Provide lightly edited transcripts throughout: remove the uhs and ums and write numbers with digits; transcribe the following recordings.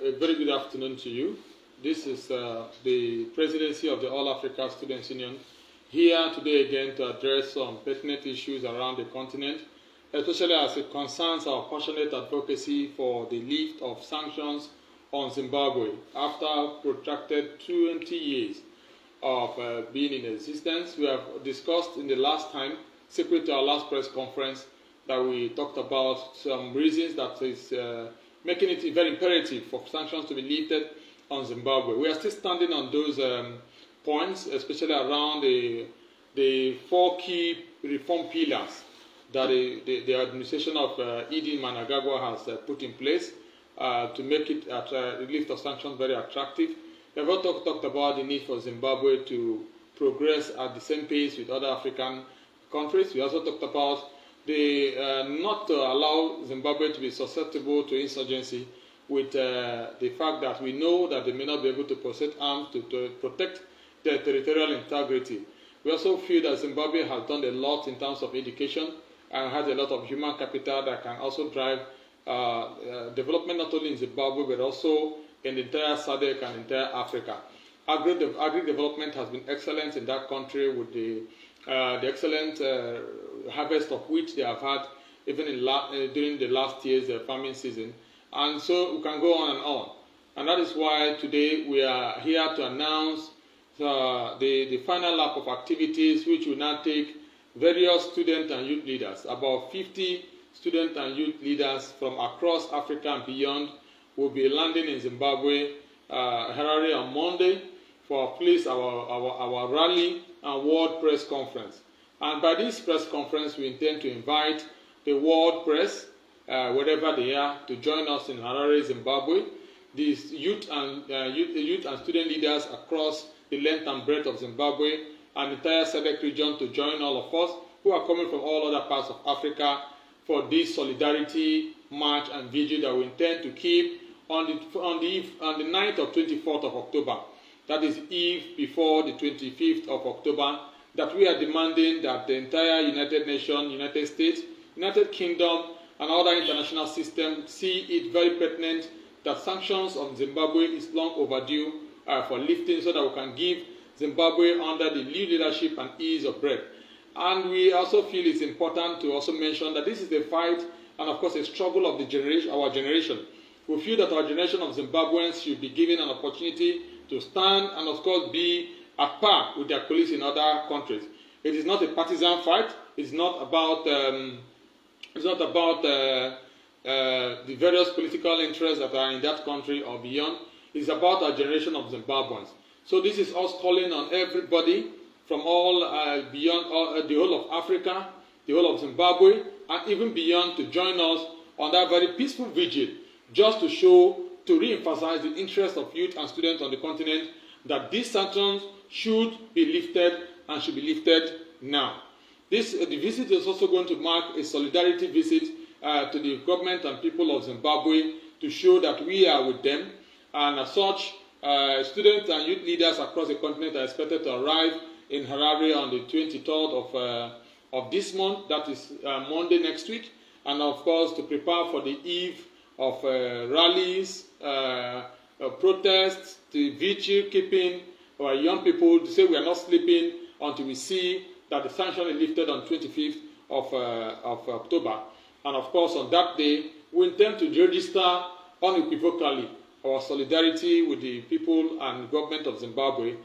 A very good afternoon to you. This is the presidency of the All Africa Students Union, here today again to address some pertinent issues around the continent, especially as it concerns our passionate advocacy for the lift of sanctions on Zimbabwe after protracted 20 years of being in existence. We have discussed in the last time, separate to our last press conference, that we talked about some reasons that is making it very imperative for sanctions to be lifted on Zimbabwe. We are still standing on those points, especially around the four key reform pillars that the administration of Idi Mnangagwa has put in place to make it the lift of sanctions very attractive. We have also talked about the need for Zimbabwe to progress at the same pace with other African countries. We also talked about not to allow Zimbabwe to be susceptible to insurgency, with the fact that we know that they may not be able to possess arms to protect their territorial integrity. We also feel that Zimbabwe has done a lot in terms of education and has a lot of human capital that can also drive development not only in Zimbabwe but also in the entire SADC and entire Africa. Agri-development has been excellent in that country with the excellent harvest of which they have had even during the last year's farming season. And so we can go on and on. And that is why today we are here to announce the final lap of activities which will now take various student and youth leaders. About 50 student and youth leaders from across Africa and beyond will be landing in Zimbabwe, Harare on Monday, for our rally and world press conference. And by this press conference, we intend to invite the world press, wherever they are, to join us in Harare, Zimbabwe. These youth and student leaders across the length and breadth of Zimbabwe and the entire SADC region to join all of us who are coming from all other parts of Africa for this solidarity march and vigil that we intend to keep on the 9th or 24th of October. That is eve before the 25th of October, that we are demanding that the entire United Nations, United States, United Kingdom, and other international systems see it very pertinent that sanctions on Zimbabwe is long overdue for lifting, so that we can give Zimbabwe under the new leadership and ease of breath. And we also feel it's important to also mention that this is a fight and of course a struggle of our generation. We feel that our generation of Zimbabweans should be given an opportunity to stand and of course be at par with their colleagues in other countries. It is not a partisan fight. It's not about the various political interests that are in that country or beyond. It's about our generation of Zimbabweans. So this is us calling on everybody from all beyond the whole of Africa, the whole of Zimbabwe, and even beyond to join us on that very peaceful vigil, just to re-emphasize the interest of youth and students on the continent that these sanctions should be lifted and should be lifted now. The visit is also going to mark a solidarity visit to the government and people of Zimbabwe to show that we are with them. And as such, students and youth leaders across the continent are expected to arrive in Harare on the 23rd of this month, that is Monday next week, and of course to prepare for the eve of rallies, protests, the vigil keeping our young people to say we are not sleeping until we see that the sanction is lifted on 25th of October. And of course on that day, we intend to register unequivocally our solidarity with the people and government of Zimbabwe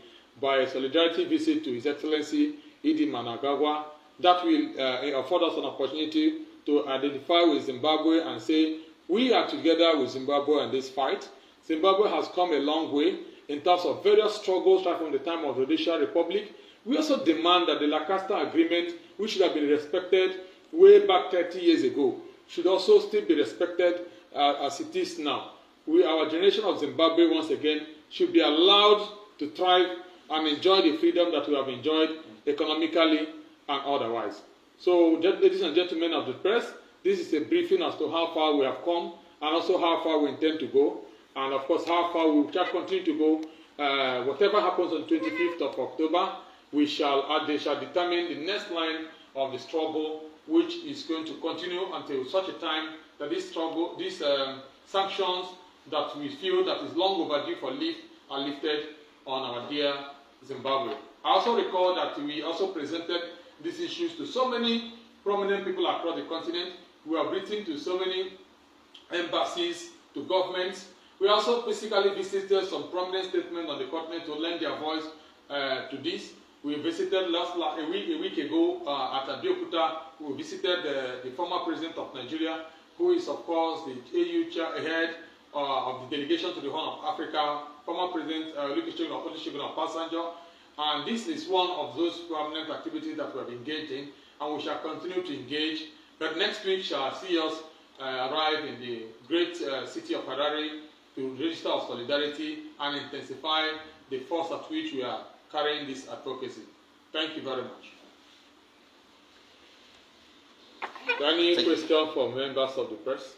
by a solidarity visit to His Excellency Idi Mnangagwa. That will afford us an opportunity to identify with Zimbabwe and say, we are together with Zimbabwe in this fight. Zimbabwe has come a long way in terms of various struggles right from the time of the Rhodesia Republic. We also demand that the Lancaster Agreement, which should have been respected way back 30 years ago, should also still be respected as it is now. Our generation of Zimbabwe, once again, should be allowed to thrive and enjoy the freedom that we have enjoyed economically and otherwise. So, ladies and gentlemen of the press, this is a briefing as to how far we have come and also how far we intend to go, and of course how far we shall continue to go. Whatever happens on 25th of October, they shall determine the next line of the struggle, which is going to continue until such a time that this struggle, these sanctions that we feel that is long overdue for lift are lifted on our dear Zimbabwe. I also recall that we also presented these issues to so many prominent people across the continent. We have written to so many embassies, to governments. We also physically visited some prominent statements on the continent to lend their voice to this. We visited a week ago at Abuja. We visited the former president of Nigeria, who is of course the AU head of the delegation to the Horn of Africa, former president Osisiogu Osikenyi. And this is one of those prominent activities that we have engaged in, and we shall continue to engage. But next week shall see us arrive in the great city of Harare to register our solidarity and intensify the force at which we are carrying this advocacy. Thank you very much. Any question from members of the press?